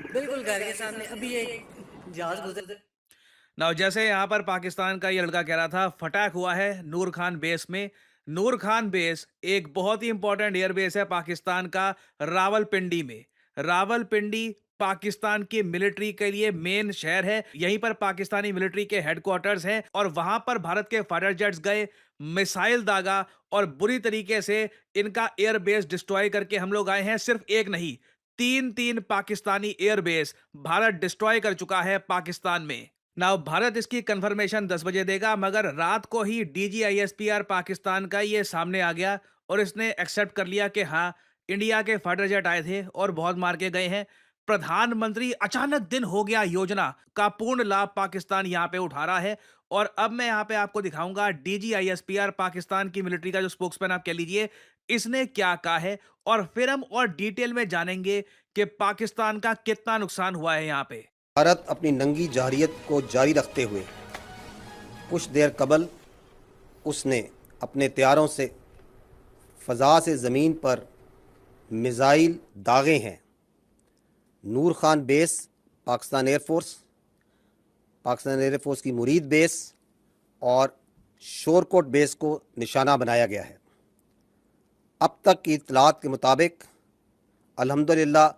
बिल्कुल घर के सामने अभी एक जहाज गुजर। ना जैसे यहाँ पर पाकिस्तान का ये लड़का कह रहा था फटाक हुआ है नूर खान बेस में। नूर खान बेस एक बहुत ही इंपॉर्टेंट एयर बेस है पाकिस्तान का, रावलपिंडी में। रावलपिंडी पाकिस्तान की मिलिट्री के लिए मेन शहर है। यहीं पर पाकिस्तानी मिलिट्री के हेडक्वार्टर्स हैं और वहां पर भारत के फाइटर जेट्स गए, मिसाइल दागा और बुरी तरीके से इनका एयर बेस डिस्ट्रॉय करके हम लोग आए हैं। सिर्फ एक नहीं, तीन तीन Pakistani air base Bharat destroy कर चुका है पाकिस्तान में। नाउ भारत इसकी कंफर्मेशन 10 बजे देगा, मगर रात को ही डीजीआईएसपीआर पाकिस्तान का ये सामने आ गया और इसने एक्सेप्ट कर लिया कि हाँ, इंडिया के फाइटर जेट आए थे और बहुत मार के गए हैं। प्रधानमंत्री अचानक दिन हो गया योजना का पूर्ण लाभ पाकिस्तान यहां पे उठा रहा है। और अब मैं यहां पे आपको दिखाऊंगा डीजीआईएसपीआर पाकिस्तान की मिलिट्री का जो स्पोक्समैन आप कह लीजिए, इसने क्या कहा है। और फिर हम और डिटेल में जानेंगे कि पाकिस्तान का कितना नुकसान हुआ है यहां पे। भारत अपनी नंगी जारहियत को जारी रखते हुए कुछ देर कबल उसने अपने तैयारों से फ़ज़ा से ज़मीन पर मिज़ाइल दागे हैं। नूर खान बेस पाकिस्तान एयरफोर्स की मुरीद बेस और शोरकोट बेस को निशाना बनाया गया है। अब तक की इत्तलात के मुताबिक अल्हम्दुलिल्लाह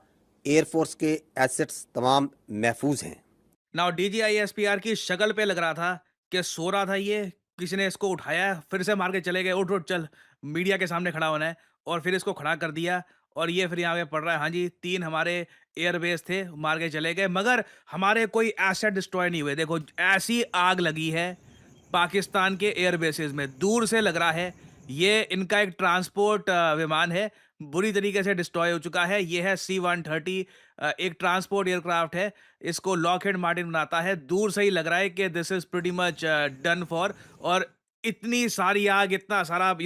एयरफोर्स के एसेट्स तमाम महफूज हैं। नाउ डीजीआईएसपीआर की शक्ल पे लग रहा था कि सो रहा था ये, किसी ने इसको उठाया, फिर से मार के चले गए, उठ उठ चल, मीडिया के सामने खड़ा होना है। और फिर इसको खड़ा कर दिया और ये फिर यहाँ पे पड़ रहा है, हाँ जी, तीन हमारे एयरबेस थे, मार के चले गए, मगर हमारे कोई एसेट डिस्ट्रॉय नहीं हुए। देखो ऐसी आग लगी है पाकिस्तान के एयरबेसेस में, दूर से लग रहा है ये इनका एक ट्रांसपोर्ट विमान है, बुरी तरीके से डिस्ट्रॉय हो चुका है। ये है C-130, एक ट्रांसपोर्ट एयरक्राफ्ट है। इसको लॉकहीड मार्टिन बनाता है। दूर से ही लग रहा है कि this is pretty much done for. और इतनी सारी आग, इतना सारा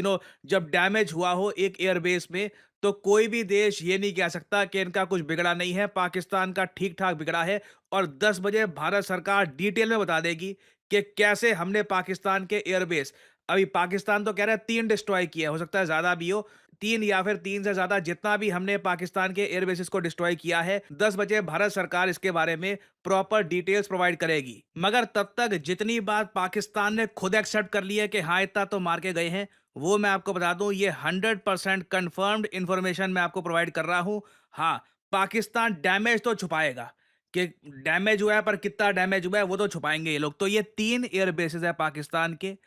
जब डैमेज हुआ हो एक एयरबेस में, तो कोई भी देश ये नहीं कह सकता कि इनका कुछ बिगड़ा नहीं है। पाकिस्तान का ठीक ठाक बिगड़ा है। और 10 बजे भारत सरकार डिटेल में बता देगी कि कैसे हमने पाकिस्तान के एयरबेस, अभी पाकिस्तान तो कह रहा है 3 डिस्ट्रॉय किए, हो सकता है ज्यादा भी हो, 3 या फिर 3 से ज्यादा, जितना भी हमने पाकिस्तान के एयरबेसेस को डिस्ट्रॉय किया है, 10 बजे भारत सरकार इसके बारे में प्रॉपर डिटेल्स प्रोवाइड करेगी। मगर तब तक जितनी बात पाकिस्तान ने खुद एक्सेप्ट कर ली है कि हाँ इतना तो मार के गए हैं, वो मैं आपको बता दूं, ये 100% कंफर्म्ड इंफॉर्मेशन मैं आपको प्रोवाइड कर रहा हूं। हाँ, पाकिस्तान डैमेज तो छुपाएगा कि डैमेज हुआ है, पर कितना डैमेज हुआ है वो तो छुपाएंगे ये लोग। तो ये 3 एयरबेसेस है पाकिस्तान के।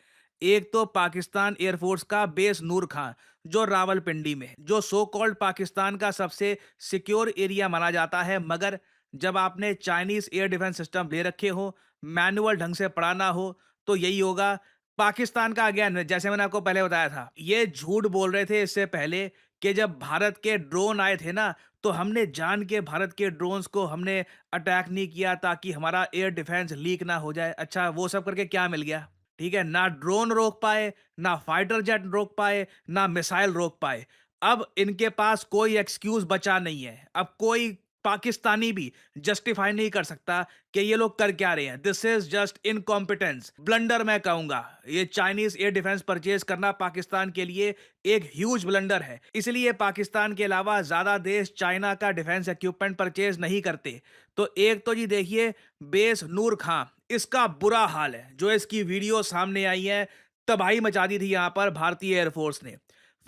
एक तो पाकिस्तान एयरफोर्स का बेस नूर खान, जो रावलपिंडी में, जो सो कॉल्ड पाकिस्तान का सबसे सिक्योर एरिया माना जाता है। मगर जब आपने चाइनीज एयर डिफेंस सिस्टम ले रखे हो, मैनुअल ढंग से पढ़ा ना हो, तो यही होगा। पाकिस्तान का अगेन, जैसे मैंने आपको पहले बताया था, ये झूठ बोल रहे थे इससे पहले कि जब भारत के ड्रोन आए थे ना, तो हमने जान के भारत के ड्रोन्स को हमने अटैक नहीं किया ताकि हमारा एयर डिफेंस लीक ना हो जाए। अच्छा, वो सब करके क्या मिल गया? ठीक है, ना ड्रोन रोक पाए, ना फाइटर जेट रोक पाए, ना मिसाइल रोक पाए। अब इनके पास कोई एक्सक्यूज बचा नहीं है। अब कोई पाकिस्तानी भी जस्टिफाई नहीं कर सकता कि ये लोग कर क्या रहे हैं। This is just incompetence, blunder मैं कहूंगा। ये चाइनीज एयर डिफेंस परचेज करना पाकिस्तान के लिए एक ह्यूज ब्लंडर है। इसलिए पाकिस्तान के अलावा ज्यादा देश चाइना का डिफेंस इक्विपमेंट परचेज नहीं करते। तो एक तो जी देखिए, बेस नूर खां, इसका बुरा हाल है। जो इसकी वीडियो सामने आई है, तबाही मचा दी थी यहां पर भारतीय एयरफोर्स ने।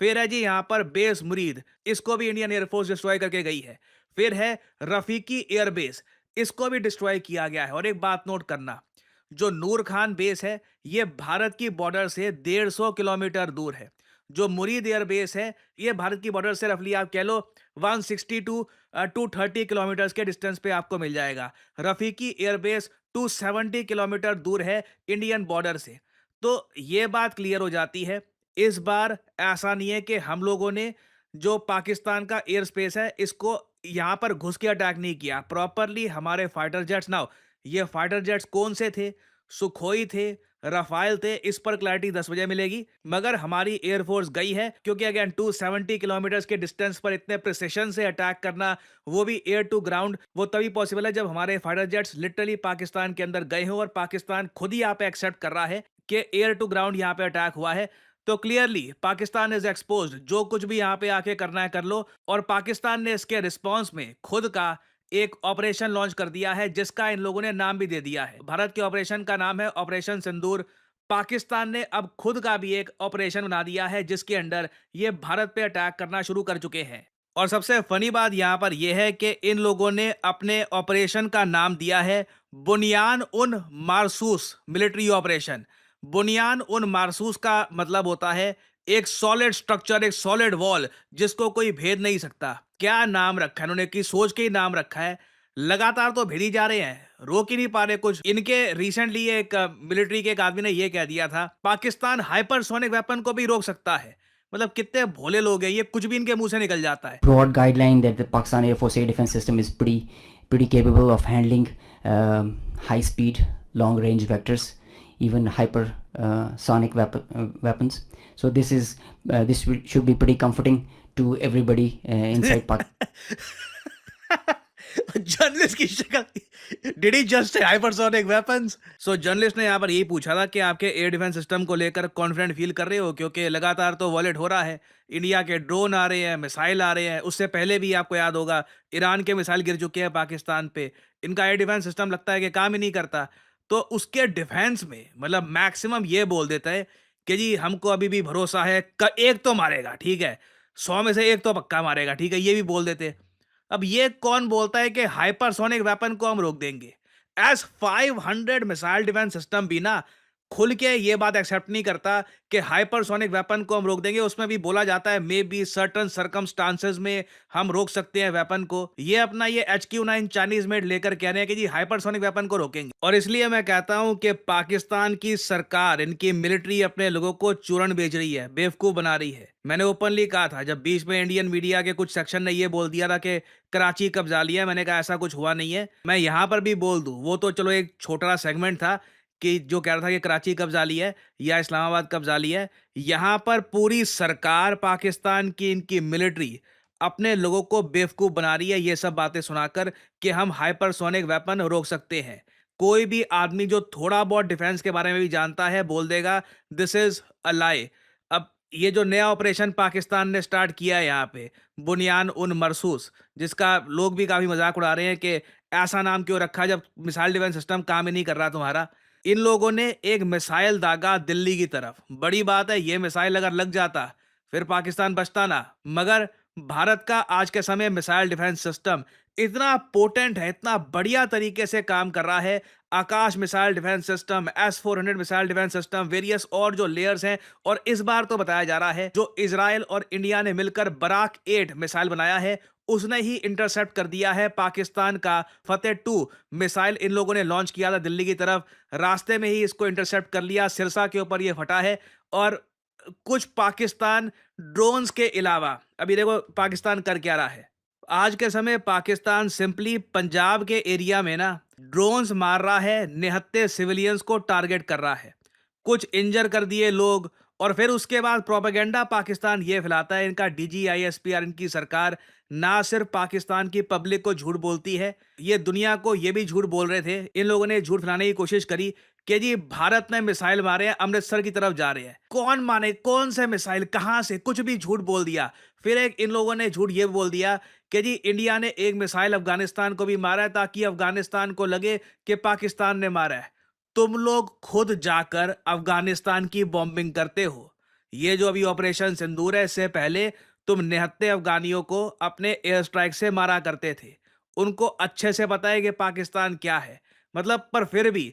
फिर है जी यहां पर बेस मुरीद, इसको भी इंडियन एयरफोर्स डिस्ट्रॉय करके गई है। फिर है रफीकी एयरबेस, इसको भी डिस्ट्रॉय किया गया है। और एक बात नोट करना, जो नूर खान बेस है, ये भारत की बॉर्डर से 150 किलोमीटर दूर है। जो मुरीद एयरबेस है, ये भारत की बॉर्डर से रफली आप कह लो 160 टू 230 किलोमीटर के डिस्टेंस पे आपको मिल जाएगा। रफीकी एयरबेस 270 किलोमीटर दूर है इंडियन बॉर्डर से। तो ये बात क्लियर हो जाती है, इस बार ऐसा नहीं है कि हम लोगों ने जो पाकिस्तान का एयर स्पेस है इसको यहां पर घुस के अटैक नहीं किया। प्रॉपरली हमारे फाइटर जेट्स, नाउ ये फाइटर जेट्स कौन से थे? सुखोई थे, रफाल थे, इस पर क्लैरिटी 10 बजे मिलेगी। मगर हमारी एयरफोर्स गई है, क्योंकि अगेन 270 किलोमीटर के डिस्टेंस पर इतने प्रिसिशन से अटैक करना, वो भी एयर टू ग्राउंड, वो तभी पॉसिबल है जब हमारे फाइटर जेट्स लिटरली पाकिस्तान के अंदर गए हो और पाकिस्तान खुद ही यहाँ पे एक्सेप्ट कर रहा है कि एयर टू ग्राउंड यहाँ पे अटैक हुआ है। तो क्लियरली पाकिस्तान इज एक्सपोज्ड, जो कुछ भी यहाँ पे आके करना है कर लो। और पाकिस्तान ने इसके रिस्पॉन्स में खुद कहा एक ऑपरेशन लॉन्च कर दिया है जिसका इन लोगों ने नाम भी दे दिया है। भारत के ऑपरेशन का नाम है ऑपरेशन सिंदूर। पाकिस्तान ने अब खुद का भी एक ऑपरेशन बना दिया है जिसके अंडर ये भारत पे अटैक करना शुरू कर चुके हैं। और सबसे फनी बात यहां पर यह है कि इन लोगों ने अपने ऑपरेशन का नाम दिया है बुनियान उन मारसूस मिलिट्री ऑपरेशन। बुनियान उन मारसूस का मतलब होता है एक सॉलिड स्ट्रक्चर, एक सॉलिड वॉल जिसको कोई भेद नहीं सकता। क्या नाम रखा है इन्होंने, की सोच के ही नाम रखा है। लगातार तो भेद ही जा रहे हैं, रोक ही नहीं पा रहे कुछ। इनके रिसेंटली एक मिलिट्री के एक आदमी ने यह कह दिया था पाकिस्तान हाइपरसोनिक वेपन को भी रोक सकता है। मतलब कितने भोले लोग हैं ये, कुछ भी इनके मुंह से निकल जाता है। Broad guideline that the Pakistan Air Force air defense system is pretty capable of handling high speed, long range vectors, even hypersonic weapons. So this should be pretty comforting to everybody inside Pakistan. Journalist की शक्ल, did he just say hypersonic weapons? So journalist ने यहाँ पर यही पूछा था कि आपके एयर डिफेंस सिस्टम को लेकर कॉन्फिडेंट फील कर रहे हो, क्योंकि लगातार तो वॉलेट हो रहा है, इंडिया के ड्रोन आ रहे हैं, मिसाइल आ रहे हैं। उससे पहले भी आपको याद होगा ईरान के मिसाइल गिर चुके हैं पाकिस्तान पे। इनका एयर डिफेंस सिस्टम लगता है कि काम ही नहीं करता। तो उसके डिफेंस में मतलब मैक्सिमम ये बोल देता है कि जी हमको अभी भी भरोसा है, एक तो मारेगा, ठीक है, 100 में से एक तो पक्का मारेगा, ठीक है, ये भी बोल देते। अब ये कौन बोलता है कि हाइपरसोनिक वेपन को हम रोक देंगे? एस 500 मिसाइल डिफेंस सिस्टम भी ना खुल के ये बात एक्सेप्ट नहीं करता कि हाइपरसोनिक वेपन को हम रोक देंगे। उसमें भी बोला जाता है मे बी सर्टन सर्कमस्टांसेस में हम रोक सकते हैं वेपन को। ये अपना ये HQ-9 चाइनीज मेड लेकर कह रहे हैं कि जी हाइपरसोनिक वेपन को रोकेंगे। और इसलिए मैं कहता हूं कि पाकिस्तान की सरकार, इनकी मिलिट्री अपने लोगों को चूरन बेच रही है, बेवकूफ बना रही है। मैंने ओपनली कहा था जब बीच में इंडियन मीडिया के कुछ सेक्शन ने ये बोल दिया था कि कराची कब्जा लिया, मैंने कहा ऐसा कुछ हुआ नहीं है। मैं यहां पर भी बोल दूं, वो तो चलो एक छोटा सेगमेंट था कि जो कह रहा था कि कराची कब्जा ली है या इस्लामाबाद कब्जा लिया है। यहां पर पूरी सरकार पाकिस्तान की, इनकी मिलिट्री अपने लोगों को बेवकूफ बना रही है ये सब बातें सुनाकर कि हम हाइपरसोनिक वेपन रोक सकते हैं। कोई भी आदमी जो थोड़ा बहुत डिफेंस के बारे में भी जानता है बोल देगा दिस इज अ लाई। अब ये जो नया ऑपरेशन पाकिस्तान ने स्टार्ट किया है यहाँ पे, बुनियान उन मरसूस, जिसका लोग भी काफी मजाक उड़ा रहे हैं कि ऐसा नाम क्यों रखा जब मिसाइल डिफेंस सिस्टम काम ही नहीं कर रहा तुम्हारा। इन लोगों ने एक मिसाइल दागा दिल्ली की तरफ। बड़ी बात है, ये मिसाइल अगर लग जाता फिर पाकिस्तान बचता ना। मगर भारत का आज के समय मिसाइल डिफेंस सिस्टम इतना पोटेंट है, इतना बढ़िया तरीके से काम कर रहा है। Akash missile defence system, S-400 missile defence system, various और जो लेयर्स हैं। और इस बार तो बताया जा रहा है जो इजराइल और इंडिया ने मिलकर बराक 8 मिसाइल बनाया है उसने ही इंटरसेप्ट कर दिया है पाकिस्तान का फतेह 2 मिसाइल। इन लोगों ने लॉन्च किया था दिल्ली की तरफ, रास्ते में ही इसको इंटरसेप्ट कर लिया, सिरसा के ऊपर ये फटा है। और कुछ पाकिस्तान ड्रोन्स के अलावा अभी देखो पाकिस्तान कर क्या रहा है। आज के समय पाकिस्तान सिंपली पंजाब के एरिया में ना ड्रोन्स मार रहा है, निहत्थे सिविलियंस को टारगेट कर रहा है, कुछ इंजर कर दिए लोग। और फिर उसके बाद प्रोपेगेंडा पाकिस्तान ये फैलाता है, इनका DGISPR, इनकी सरकार ना सिर्फ पाकिस्तान की पब्लिक को झूठ बोलती है, ये दुनिया को ये भी झूठ बोल रहे थे। इन लोगों ने झूठ फैलाने की कोशिश करी कि जी भारत ने मिसाइल मारे हैं, अमृतसर की तरफ जा रहे हैं। कौन माने, कौन से मिसाइल, कहां से, कुछ भी झूठ बोल दिया। फिर एक इन लोगों ने झूठ ये बोल दिया कि जी इंडिया ने एक मिसाइल अफगानिस्तान को भी मारा है ताकि अफगानिस्तान को लगे कि पाकिस्तान ने मारा है। तुम लोग खुद जाकर अफगानिस्तान की बॉम्बिंग करते हो। ये जो अभी ऑपरेशन सिंदूर है, इससे पहले तुम निहत्थे अफगानियों को अपने एयर स्ट्राइक से मारा करते थे। उनको अच्छे से पता है कि पाकिस्तान क्या है। मतलब पर फिर भी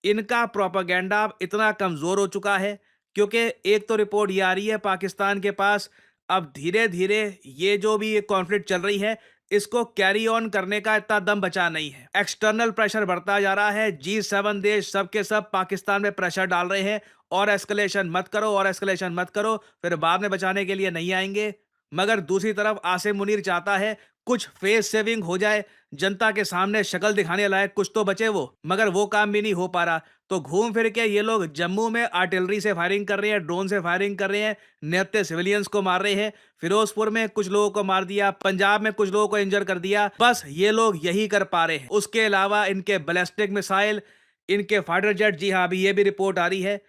इनका प्रोपेगेंडा अब इतना कमजोर हो चुका है क्योंकि एक तो रिपोर्ट ये आ रही है पाकिस्तान के पास अब धीरे धीरे ये जो भी कॉन्फ्लिक्ट चल रही है इसको कैरी ऑन करने का इतना दम बचा नहीं है। एक्सटर्नल प्रेशर बढ़ता जा रहा है। G7 देश सब के सब पाकिस्तान में प्रेशर डाल रहे हैं और एस्केलेशन मत करो, और एस्केलेशन मत करो, फिर बाद में बचाने के लिए नहीं आएंगे। मगर दूसरी तरफ आसिम मुनीर चाहता है कुछ फेस सेविंग हो जाए, जनता के सामने शक्ल दिखाने लायक कुछ तो बचे वो, मगर वो काम भी नहीं हो पा रहा। तो घूम फिर के ये लोग जम्मू में आर्टिलरी से फायरिंग कर रहे हैं, ड्रोन से फायरिंग कर रहे हैं, निहत्थे सिविलियंस को मार रहे हैं। फिरोजपुर में कुछ लोगों को मार दिया, पंजाब में कुछ लोगों को इंजर कर दिया। बस ये लोग यही कर पा रहे हैं। उसके अलावा इनके बैलिस्टिक मिसाइल, इनके फाइटर जेट, जी हाँ अभी ये भी रिपोर्ट आ रही है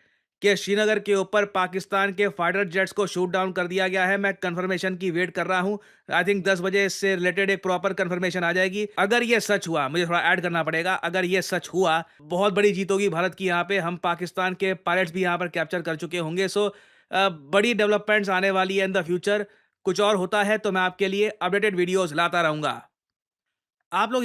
कि श्रीनगर के ऊपर पाकिस्तान के फाइटर जेट्स को शूट डाउन कर दिया गया है। मैं कंफर्मेशन की वेट कर रहा हूँ। आई थिंक 10 बजे इससे रिलेटेड एक प्रॉपर कंफर्मेशन आ जाएगी। अगर ये सच हुआ, मुझे थोड़ा ऐड करना पड़ेगा, अगर ये सच हुआ, बहुत बड़ी जीत होगी भारत की यहाँ पे। हम पाकिस्तान के पायलट्स भी यहाँ पर कैप्चर कर चुके होंगे। सो बड़ी डेवलपमेंट्स आने वाली है इन द फ्यूचर। कुछ और होता है तो मैं आपके लिए अपडेटेड वीडियोज़ लाता रहूँगा। आप लोग यकीन